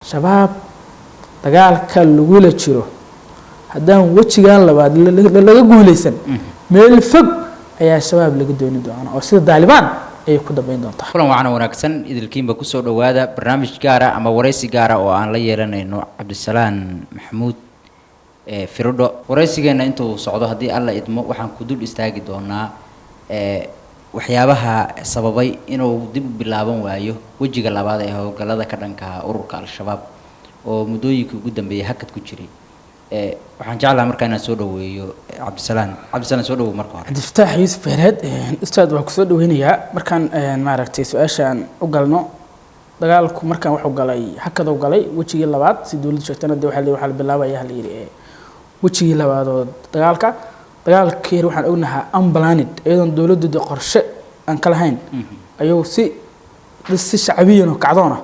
shabaab dagaalka lagula jiro haddaan wejigan labaad laga guulaysan meel fog ayaa shabaab laga dooni doona oo sida Taliban ay ku dambeyn doontaa kulan waxaan wanaagsan idilkiinba ku soo dhawaada barnaamij gaar ah ama wareysi gaar ah oo aan la yeelanayno Cabdisalaan Maxamuud Firdho wareysigeena intuu socdo hadii alla idmo waxaan ku dul istaagi doonaa waxyaabaha sababay inuu dib u bilaaban waayo wajiga labaad ee hawlgallada ka dhanka ururka al-shabaab oo muddooyinkii ugu dambeeyay hakad ku jiray waxaan jeclahay markaa inaan soo dhaweeyo Cabdisalaan soo dhawo marka hore Cabdifataax Yuusuf Beereed ustaad waxaan ku soo dhaweynayaa markaan maaragtay su'aashan u galno dagaalku markaan wuxuu galay hakad uu galay wajigii labaad si dawladdu sheegtana waxa la bilaabayaa la yiri wajigii labaad oo dagaalkii waxaan ognahay unplanned iyadoo dawladdu qorshe aan kala hayn ayuu si shacbiyan oo kacdoona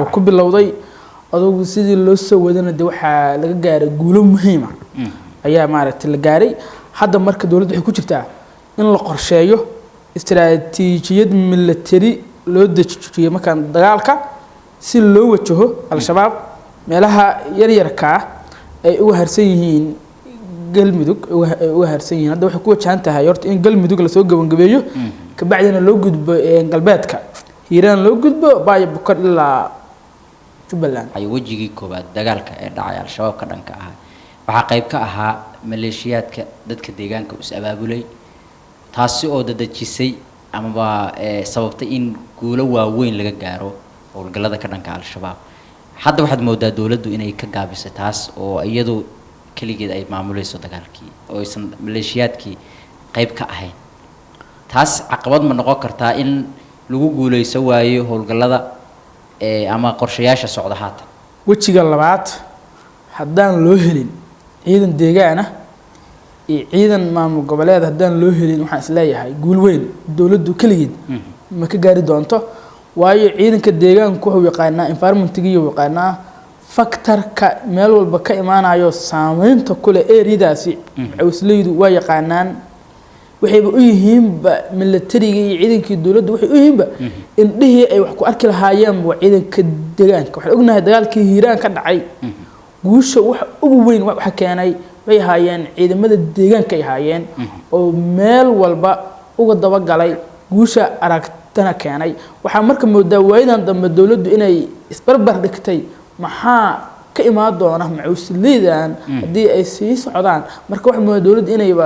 oo ku bilowday adugu sidii loo soo wadana waxa laga gaaray guulo muhiim ah ayaa maaragtay la gaaray hadda marka dawladdu waxay ku jirtaa in la qorsheeyo istiraatiijiyad military loo dejiyo markaan dagaalka si loo wajaho al-shabaab meelaha yaryarka ay uga harsan yihiin galmudug uga harsan yihiin hadda waxay ku wajahan tahay horta in galmudug la soo gabangabeeyo ka bacdina loo gudbo galbeedka hiiraan loo gudbo baayo bukar ilaa Jubbaland ay wajigii koobaad dagaalka ee dhacay al-shabaab ka dhanka ah waxa qayb ka ahaa maleeshiyaadka dadka deegaanka u abaabulay taasi oo dadajisay ama sababtay in guulo waaweyn laga gaaro howlgallada ka dhanka al-shabaab hadda waxaad moodaa dawladdu inay ka gaabisay taas oo iyadu kaligeed ay maamulayso dagaalkii oo aysan maleeshiyaadkii qayb ka ahayn taas caqabad ma noqon kartaa in lagu guuleyso waayo howlgallada ama qorshayaasha socda haatan wajiga labaad haddaan loo helin ciidan deegaan ah iyo ciidan maamul goboleed haddaan loo helin waxaan isleeyahay guul weyn dawladdu kaligeed ma ka gaari doonto waayo ciidanka deegaanku wuxuu yaqaanaa environment-giiyo yaqaanaa factor-ka meel walba ka imaanayo saameynta kule area-daasi isleeydu waa yaqaanaan waxayba u yihiinba militariga iyo ciidankii dawladdu waxay u yihiinba indhihii ay wax ku arki lahaayeen waa ciidanka deegaanka waxaan ognahay dagaalkii hiiraan ka dhacay guusha wax ugu weyn waxa keenay way haayeen ciidamada deegaanka ay haayeen oo meel walba uga daba galay guusha aragtana keenay waxa marka moodaa waayidan dambe dawladdu inay isbarbar dhigtay maxaa ka imaan doona macuusleydan hadii ay sii socdaan marka waxa moodaa dawladdu inayba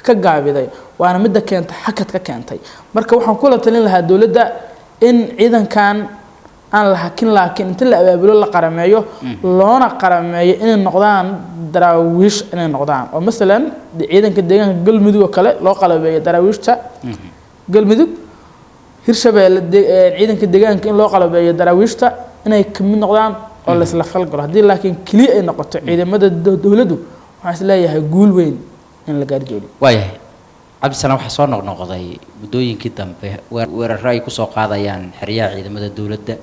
ka gaabiday waana mid keenta hakad ka keentay marka waxaan kula talin lahaa dawladda in ciidankan aan la hakin laakiin inta la abaabulo la qarameeyo loona qarameeyo inay noqdaan daraawiish inay noqdaan oo midalan ciidanka deegaanka galmudug oo kale loo qalabeeyo daraawiishta galmudug hirshabeelle ciidanka deegaanka in loo qalabeeyo daraawiishta inay kamid noqdaan oo la isla falgalo hadii laakiin kaliya ay noqoto ciidamada dawladdu waxaan isleeyahay guul weyn in la gaarjoodo waayahay Cabdisalaan waxa soo noqnoqday muddooyinkii dambe weerar ay ku soo qaadayaan xiriyaha ciidamada dawladda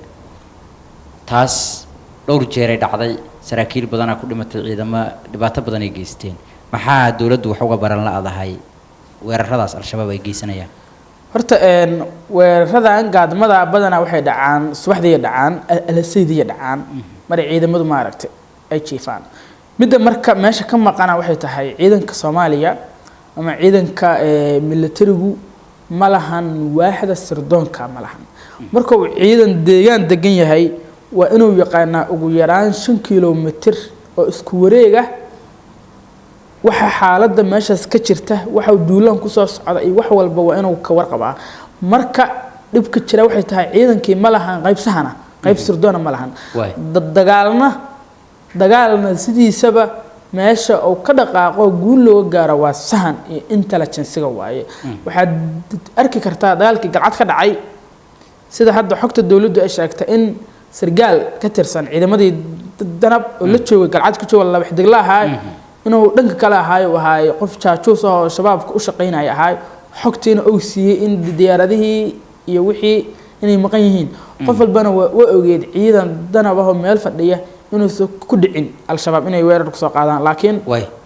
taas dhowr jeer ay dhacday saraakiil badan ku dhimatay ciidamada dhibaato badan ay geysteen maxaa dawladdu wax uga baran laadahay weeraradaas al-shabaab ay geysanayaan horta weeraradan gaadmada badana waxay dhacaan subaxdii dhacaan alasaydiya dhacaan mar ciidamadu maaragtay ay jiifaan midda marka meesha ka maqana waxay tahay ciidanka Soomaaliya ama ciidanka militarigu malahan waaxda sirdoonka malahan marka uu ciidan deegaan degan yahay waa inuu yaqaanaa ugu yaraan 5 kilomitir oo isku wareega waxa xaaladda meeshaas ka jirta waxa uu duulaan ku soo socda iyo wax walba waa inuu ka warqabaa marka dhibka jira waxay tahay ciidankii malahan qayb sahana qayb sirdoona malahan dagaalna sidiisaba meesha oo ka dhaqaaqo guul loo gaaro waa sahan iyo intelligence-ga waaye waxaad arki kartaa dagaalkii galcad ka dhacay sida hadda xogta dawladdu ay sheegtay in sargaal ka tirsan ciidamadii danab oo la joogay galcad ku jooga laba xidigla ahaa inuu dhanka kale ahaa qof jaajuus oo shabaabka u shaqeynaya ahaa xogtiina uu siiyay in diyaaradihii iyo wixii inay maqan yihiin qof walbana waa ogeed ciidan danab ah oo meel fadhiya inuu soo ku dhicin al-shabaab inay weerar ku soo qaadaan laakiin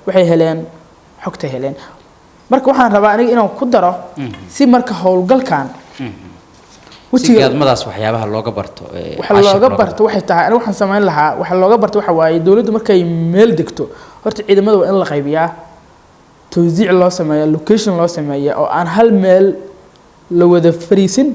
waxay heleen xogta heleen marka waxaan rabaa aniga inaan ku daro si marka howlgalkan si gaadmadaas waxyaabaha looga barto waxa looga barto waxay tahay aniga waxaan sameyn lahaa waxa looga barto waxa waaye dawladdu markay meel degto horta ciidamada waa in la qaybiyaa tawsiic loo sameeyaa location loo sameeyaa oo aan hal meel la wada fariisin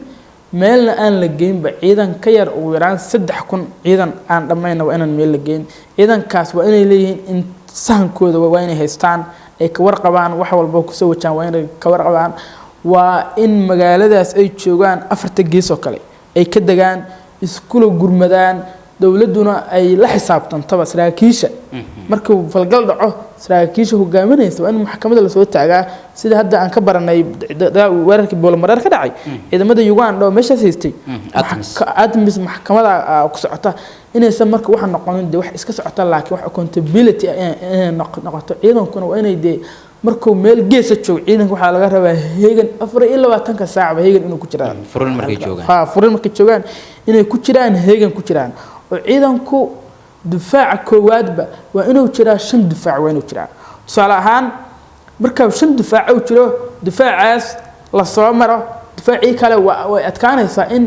meelna aan la geynba ciidan ka yar ugu yaraan 3000 ciidan aan dhammayna waa inaan meel la geyn ciidankaas waa inay leeyihiin in sahankooda waa inay haystaan ay ka warqabaan wax walba ku soo wajaan waa inay ka warqabaan waa in magaaladaas ay joogaan afarta gees oo kale ay ka dagaan iskuul gurmadaan dawladuna ay la xisaabtantaba saraakiisha markuu falgal dhaco saraakiisha hogaaminaysa waa in maxkamadda la soo taagaa sida hadda aan ka baranay weerarkii boolmareer ka dhacay ciidamada Uganda oo meesha haystay admis maxkamadda ku socota inaysan marka waxa noqonin wax iska socota laakiin wax accountability noqoto ciidankuna waa inay dee markuu meel gees joog ciidanka waxa laga rabaa heegan 24 saac heegan inuu ku jiraan furin markay joogaan inay ku jiraan heegan ku jiraan oo ciidanku difaac koowaadba waa inuu jiraa 5 difaac waa inuu jiraa tusaale ahaan marka 5 difaac uu jiro difaacaas la soo maro difaacii kale way adkaanaysaa in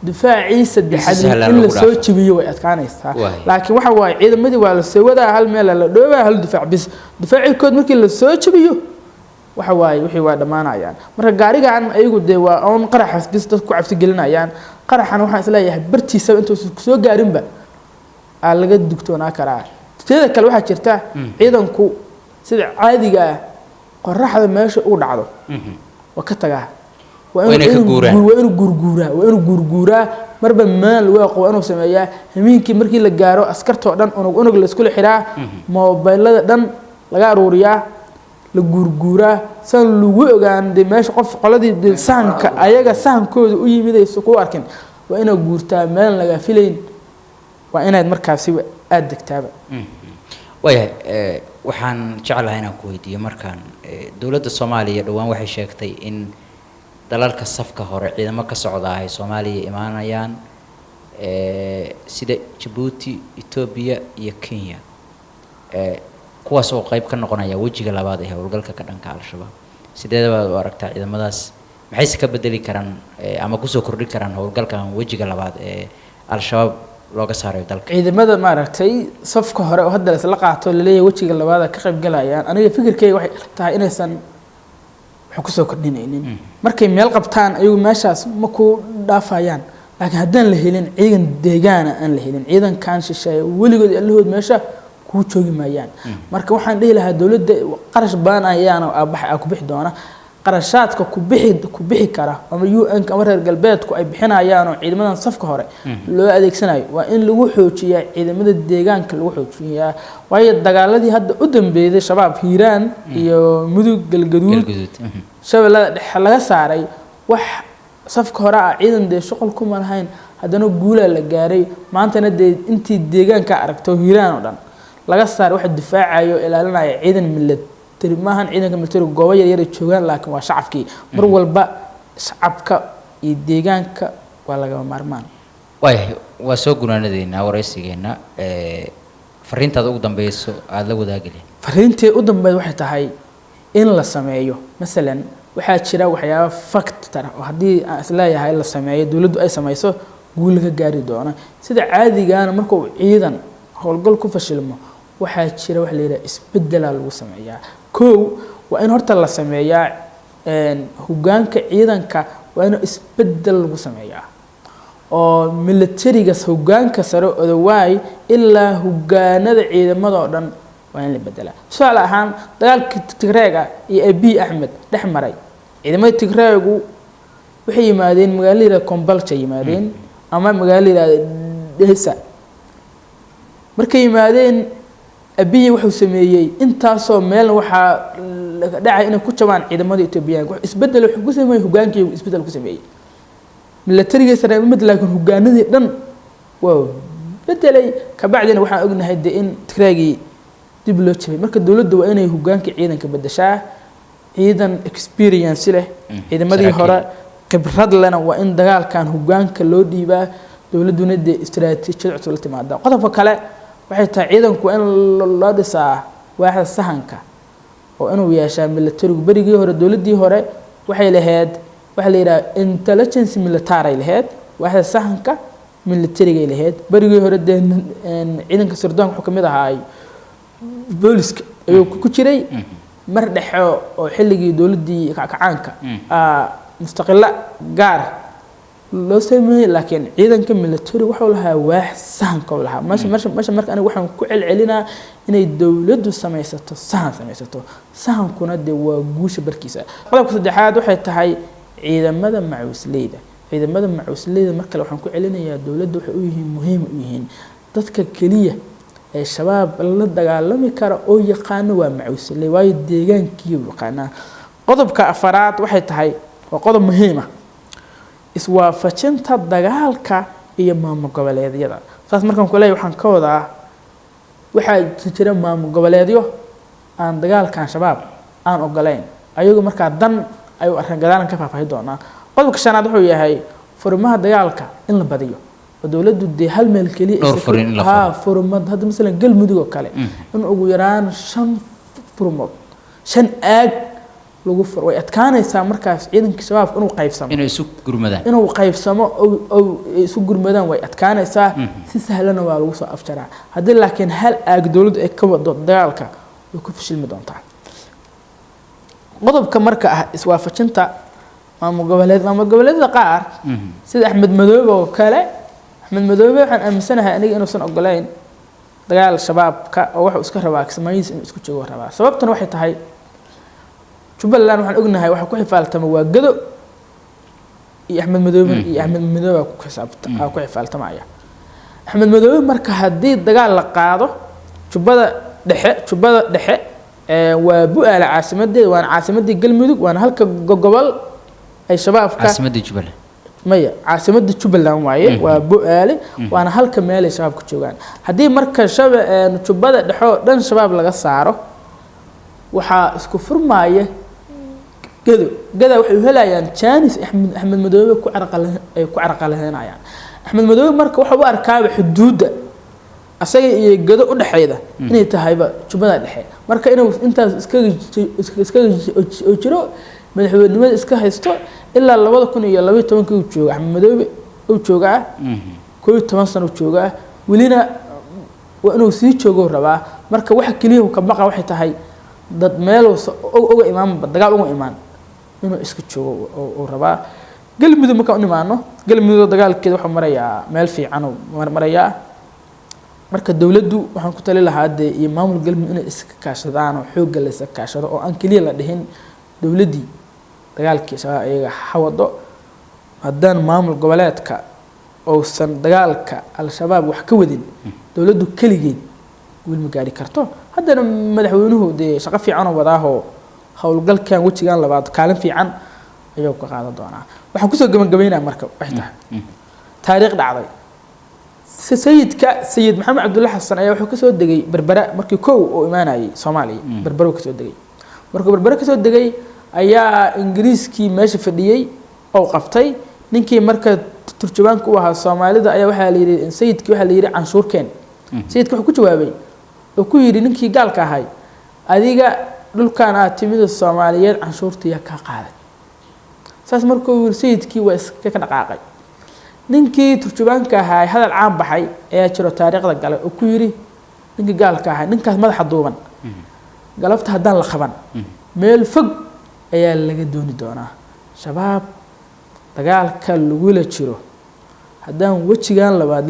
difaacii saddexaad in la soo jibiyo way adkaanaysaa laakiin waxa waaye ciidamadii waa la soo wadaa hal meel la dhoobaa hal difaac bis difaacii kood markii la soo jibiyo waxa waaye wixii waa dhamaanayaan marka gaarigan ayagu de waa on qaraxas bis dadku cabsi gelinayaan qaraxan waxaan isleeyahay bartiisa intuu soo gaarinba laga dugtoonaa karaa sidoo kale waxa jirta ciidanku sida caadiga ah qoraxda meesha uu dhacdo waa ka tagaa waa inuu gurguuraa marba meel waa inuu sameeyaa hamiinkii markii la gaaro askartoo dhan unug la isku xiraa moobilada dhan laga aruuriyaa la gurguuraa san lagu ogaan de meesha qof qoladii sahanka ayaga sahankooda u yimidayso ku arkin waa inuu guurtaa meel laga filayn waa inaad markaasi aad degtaaba waxaan jeclahay inaan ku weydiiyo markaan dawladda Soomaaliya dhawaan waxay sheegtay in dalalka safka hore ciidamo ka socda ay Soomaaliya imaanayaan sida Djibouti, Ethiopia iyo Kenya kuwaas oo qayb ka noqonaya wajiga labaad ee howlgalka ka dhanka al-shabaab sideedaba u aragtaa ciidamadaas maxay si ka bedeli karaan ama ku soo kordhi karaan howlgalkan wajiga labaad ee al-shabaab looga saaray dalka ciidamada maaragtay safka hore oo hadda la qaato la leeyahay wajiga labaad ka qayb galayaan aniga fikirkayga waxay tahay inaysan wax ku soo kordhinaynin markay meel qabtaan ayagu meeshaas ma ku dhaafayaan laakiin haddaan la helin ciidan deegaana aan la helin ciidan kan shisheeye weligood allahood meesha ku joogi maayaan marka waxaan dhihi lahaa dawladda qarash baan ayaana ku bixi doona qarashaadka ku bixi kara ama UN ama reer galbeedku ay bixinayaan oo ciidamadan safka hore loo adeegsanayo waa in lagu xoojiyaa ciidamada deegaanka lagu xoojiyaa waayo dagaaladii hadda u dambeeyay shabaab Hiiraan iyo Mudug Galgaduud shabeellada dhexe laga saaray wax safka hore ciidan de shaqo kuma lahayn haddana guula la gaaray maantana de intii deegaanka aragto Hiiraan oo dhan laga saaray wax difaacayo ilaalinaya ciidan military maahan ciidanka military goobo yar joogan laakiin waa shacabkii mar walba shacabka iyo deegaanka waa laga maarmaan waa soo gunaanadeena waraysigeena fariintaada ugu dambayso aad la wadaagay fariintii u dambeeyay waxay tahay in la sameeyo midalan waxaa jira waxyaabo factor oo hadii aan isleeyahay la sameeyo dawladdu ay sameeyso guul ka gaari doona sida caadigaana markuu ciidan howlgal ku fashilmo waxaa jira wax la yiraahdo isbedel lagu sameeyaa koow waa in horta la sameeyaa hoggaanka ciidanka waa in isbedel lagu sameeyaa oo militariga hoggaanka sare odawaay ilaa hoggaanada ciidamada oo dhan waa in la bedelaa tusaale ahaan dagaalka Tigreega iyo Abiy Ahmed dhexmaray ciidamada Tigreegu waxay yimaadeen magaalada Kombolcha yimaadeen ama magaalada Dehesa markay yimaadeen Abiy wuxuu sameeyay intaasoo meel waxa laga dhacay in ku jabaan ciidamada Itoobiyaanka wax isbedel wuxuu ku sameeyay hogaankii isbedel ku sameeyay militariga sare mid laakiin hogaanadii dhan waa bedelay ka bacdina waxaan ognahay in Tigreegi dib loo jabay marka dawladdu waa inay hogaanka ciidanka bedeshaa ciidan experience leh ciidamadii hore khibrad lena waa in dagaalkan hogaanka loo dhiibaa dawladuna de istiraatiijiyad cusub la timaada qodobka kale waxay tahay ciidanku in loo dhisaa waaxda sahanka oo inuu yeeshaa militarigu berigii hore dawladii hore waxay lahayd waxa la yiraahdo intelligence military lahayd waxa sahanka military lahayd barigii hore ciidanka sirdoonka wuxuu kamid ahaa booliska ayuu ku jiray mar dhexe oo xilligii dawladii kacaanka mustaqilla gaar loo sameeyay laakiin ciidanka military wuxuu lahaa waax sahanka uu lahaa meesha marka aniga waxaan ku celcelinaa inay dawladdu samaysato sahankuna de waa guusha barkiisa qodobka saddexaad waxay tahay ciidamada macuusleyda markale waxaan ku celinayaa dawladdu waxay u yihiin muhiim u yihiin dadka kaliya ee shabaab la dagaalami kara oo yaqaan waa macuusley waayo deegaankii uu yaqaanaa qodobka afaraad waxay tahay waa qodob muhiim ah iswaafajinta dagaalka iyo maamul goboleedyada saas markaan ku leeyahay waxaan ka wadaa waxaa jira maamul goboleedyo aan dagaalkan shabaab aan ogolayn ayagu markaa dan ay u arkaan gadaalan ka faahfaahin doonaa qodobka shanaad wuxuu yahay furimaha dagaalka in la badiyo oo dawladdu dee hal meel kaliya furmad hadda masalan galmudug oo kale in ugu yaraan 5 furmood 5 aag lagu fur way adkaanaysaa markaas ciidanka shabaab inuu qaybsamo oo isu gurmadaan way adkaanaysaa si sahlan waa lagu soo afjaraa hadii laakiin hal aag dawladdu ay ka wado dagaalka way ku fashilmi doontaa qodobka marka ah iswaafajinta maamul goboleedyada qaar sida Axmed Madoobe oo kale waxaan aaminsanahay aniga inuusan ogolayn dagaal shabaabka oo wax iska rabaa Kismaayiis inuu isku joogo rabaa sababtuna waxay tahay Jubbaland waxaan ognahay waxa ku xifaaltama waa Gado iyo Axmed Madoobe ku xifaaltamaya Axmed Madoobe marka hadii dagaal la qaado Jubbada dhexe waa Bu'aala caasimadeed waan caasimadii Galmudug waan halka gobol ay shabaabka caasimadii Jubbaland caasimadii Jubbaland waaye waa Bu'aale waana halka meel ay shabaabku joogaan hadii marka Jubbada dhexe dhan shabaab laga saaro waxa isku furmaaya Gado waxay helayaan chance Axmed Madoobe ku carqaladeynayaan Axmed Madoobe marka waxa uu arkaa xuduudda asaga iyo Gado u dhaxayda inay tahayba Jubbada dhexe marka inuu intaas iska jiro madaxweynimada iska haysto ilaa 2012 uu joogo Axmed Madoobe uu joogaa 11 sano uu joogaa welina waa inuu sii joogo rabaa marka waxa kaliya uu ka baqa waxay tahay dad meel uga imaan dagaal uga imaan inuu iska joogo oo rabaa galmudug marka u imaano galmudug dagaalkeeda waxa marayaa meel fiican oo marayaa marka dawladdu waxaan ku tali lahaa iyo maamul galmudug inay iska kaashadaan oo xoog la iska kaashado oo aan kaliya la dhihin dawladii dagaalkii shabaab ayaga xawado haddaan maamul goboleedka oo san dagaalka al-shabaab wax ka wadin dawladdu kaligeed wiil ma gaari karto haddana madaxweynuhu shaqo fiican oo wadaaho hawlgalkan wajigan labaad kaalin fiican ayuu ka qaadan doonaa waxaan ku soo gabagabeynaa marka wax taariikh dhacday sayid maxamed cabdulla xasan ayaa wuxuu ka soo degay Berbera markii koow oo imaanayay Soomaaliya Berbera ka soo degay markuu Berbera ka soo degay ayaa Ingiriiskii meesha fadhiyay oo qabtay ninkii marka turjubaanku u ahaa Soomaalida ayaa waxa la yiri sayidkii waxa la yiri canshuurkeen sayidku wuxuu ku jawaabay oo ku yiri ninkii gaalka ahay adiga dhulkan aad timida Soomaaliyeed canshuurtiya ka qaaday saas markuu sayidkii waa iska ka dhaqaaqay ninkii turjubaanka ahaa hadal caan baxay ayaa jiro taariikhda galay oo ku yiri ninkii gaalka ahay ninkaas madaxa duuban galabta haddaan la qaban meel fog ayaa laga dooni doonaa shabaab dagaalka lagu la jiro haddaan wajigan labaad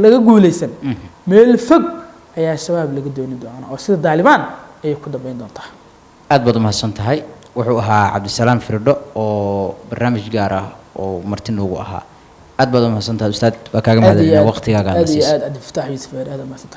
laga guuleysan meel fog ayaa shabaab laga dooni doonaa oo sida Taliban ay ku dambeyn doontaa aad baad u mahadsan tahay wuxuu ahaa Cabdisalaam Firdho oo barnaamij gaar ah oo marti noogu ahaa aad baad u mahadsan tahay ustaad waa kaaga mahadcelinayaa waqtigaaga aad Fattaax Yuusuf aad mahadsan